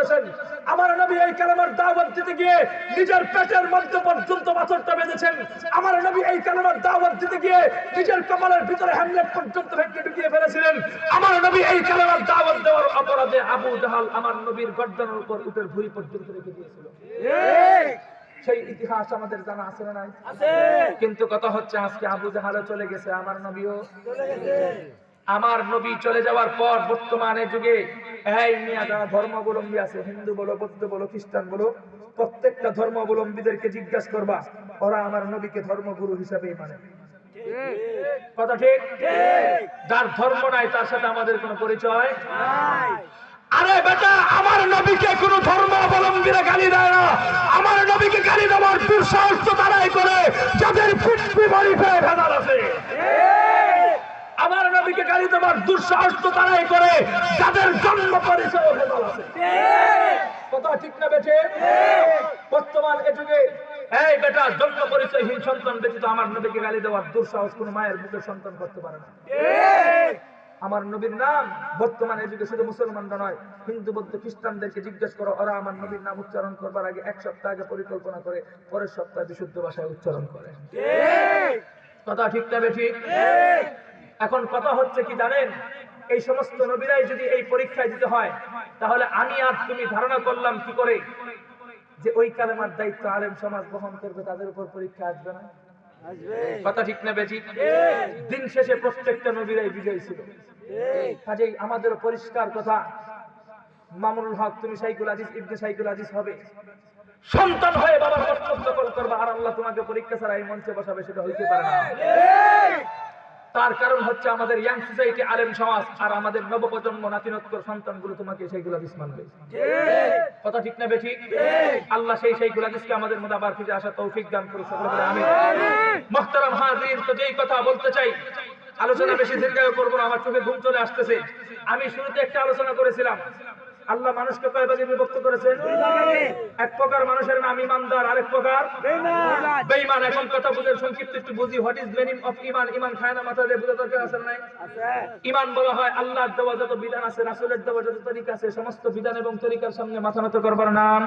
করেছেন। আমার নবী এই কালেমার দাওয়াত দিতে গিয়ে নিজের পেটের মধ্যে পর্যন্ত পাথরটা বেঁধেছেন। আমার নবী এই কালেমার দাওয়াত দিতে গিয়ে নিজের কপালের ভিতরে হ্যামলেট পর্যন্ত ভেঙে ঢুকিয়ে ফেলেছিলেন। আমার নবী এই কালেমার দাওয়াত দেওয়ার অপরাধে আবু জাহাল আমার নবীর গর্দানের উপর উটের ভুঁড়ি পর্যন্ত রেখে দিয়েছিল। সেই ইতিহাস আমাদের জানা আছে না নাই? কিন্তু কথা হচ্ছে আজকে আবু জাহালও চলে গেছে, আমার নবীও চলে গেছে। আমার নবী চলে যাওয়ার পর বর্তমানে যুগে এই মিয়া যারা ধর্মাবলম্বী আছে, হিন্দু বলো, বৌদ্ধ বলো, খ্রিস্টান বলো, প্রত্যেকটা ধর্মাবলম্বীদেরকে জিজ্ঞাসা করবা, ওরা আমার নবীকে ধর্মগুরু হিসাবেই মানে। কথা ঠিক? যার ধর্ম নাই তার সাথে আমাদের কোনো পরিচয় নাই। আরে বেটা, আমার নবীকে কোন ধর্মাবলম্বীরা গালি দেয় না। আমার নবীকে গালি দেওয়ার দুঃসাহস তো তারাই করে যাদের পিতৃ বাড়িতে ভেজাল আছে। আমার নবীকে গালি দেওয়ার দুঃসাহস তো তারাই করে যাদের জন্ম পরিচয় ভেজাল আছে। কথা ঠিক না বেঠে? বর্তমান এ যুগে এই বেটা জন্ম পরিচয়হীন সন্তান ব্যতীত আমার নবীকে গালি দেওয়ার দুঃসাহস কোন মায়ের বুকের সন্তান করতে পারে না। আমার নবীর নাম বর্তমানে যুগে শুধু মুসলমানরা নয়, হিন্দু বৌদ্ধ খ্রিস্টানদেরকে জিজ্ঞেস করো, ওরা আমার নবীর নাম উচ্চারণ করবার আগে এক সপ্তাহ আগে পরিকল্পনা করে পরের সপ্তাহে বিশুদ্ধ ভাষায় উচ্চারণ করে। কথা ঠিক না বেঠিক? এখন কথা হচ্ছে কি জানেন, এই সমস্ত নবীরাই যদি এই পরীক্ষায় দিতে হয়, তাহলে আমি আর তুমি ধারণা করলাম কি করে যে ওই কালেমার দায়িত্ব আলেম সমাজ বহন করবে, তাদের উপর পরীক্ষা আসবে না? কথা ঠিক না বেঠিক? দিন শেষে প্রত্যেকটা নবীরাই বিজয়ী ছিল। কাজেই আমাদের পরিষ্কার কথা, মামুনুল হক তুমি শাইখুল হাদিস ইবনে শাইখুল হাদিস হবে, সন্তান হয়ে বাবার মস্তক দখল করবা, আর আল্লাহ তোমাকে পরীক্ষা ছাড়া এই মঞ্চে বসাবে, সেটা হইতে পারে না। তার কারণ হচ্ছে আমাদের ইয়াং সোসাইটি, আলেম সমাজ, আর আমাদের নবপ্রজন্ম নাতিনত্তর সন্তানগুলো তোমাকে শাইখুল হাদিস মানবে। কথা ঠিক না বেঠিক? আল্লাহ সেই শাইখুল হাদিসকে আমাদের মধ্যে আবার ফিরে আসা তৌফিক দান করুন, সকলে বলে আমিন। মুহতারাম হাজিরিন, তো যেই কথা বলতে চাই, আলোচনা বেশি দীর্ঘায়ু করব না, আমার চোখে ঘুম চলে আসতেছে। আমি শুরুতে একটা আলোচনা করেছিলাম, আল্লাহ মানুষকে কয় ভাগে বিভক্ত করেছেন? এক প্রকার মানুষের নাম ইমানদার, আরেক প্রকার বেঈমান। এখন কথা বুঝে সংক্ষিপ্ত একটু বুঝি, হোয়াট ইজ মিনিং অফ ইমান? ইমান খায় না মাথা দিয়ে বুঝা দরকার আছে না? ইমান বলা হয় আল্লাহর দেওয়া যত বিধান আছে, রাসূলের দেওয়া যত তরিকা আছে, সমস্ত বিধান এবং তরিকার সামনে মাথা নত করবার নাম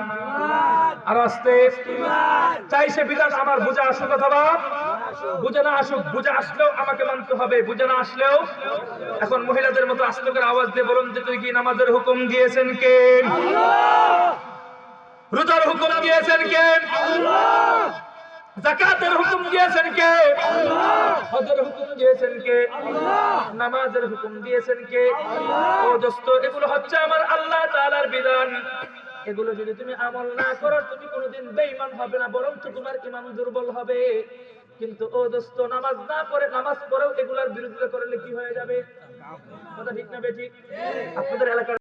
আর আস্তে চাই সে বিধান আমার বুঝা আসুক অথবা বুঝে না আসুক, বুঝে আসলেও আমাকে মানতে হবে, বুঝে না আসলেও। এখন মহিলাদের মতো আস্তে করে আওয়াজ দিয়ে বলুন যে তুই কি নামাজের হুকুম দিয়েছেন কে? রোজার হুকুম দিয়েছেন কে? যাকাতের হুকুম দিয়েছেন কে? হজের হুকুম দিয়েছেন কে? নামাজের হুকুম দিয়েছেন কে? ও দোস্ত, এগুলো হচ্ছে আমার আল্লাহ তাআলার বিধান। এগুলো যদি তুমি আমল না করো, তুমি কোনোদিন বেঈমান হবে না, বরং তোমার ঈমান দুর্বল হবে। কিন্তু ও দোস্ত, নামাজ না পড়ে, নামাজ পড়েও এগুলার বিরোধিতা করলে কি হয়ে যাবে? কথা ঠিক না বেঠিক? আপনাদের এলাকার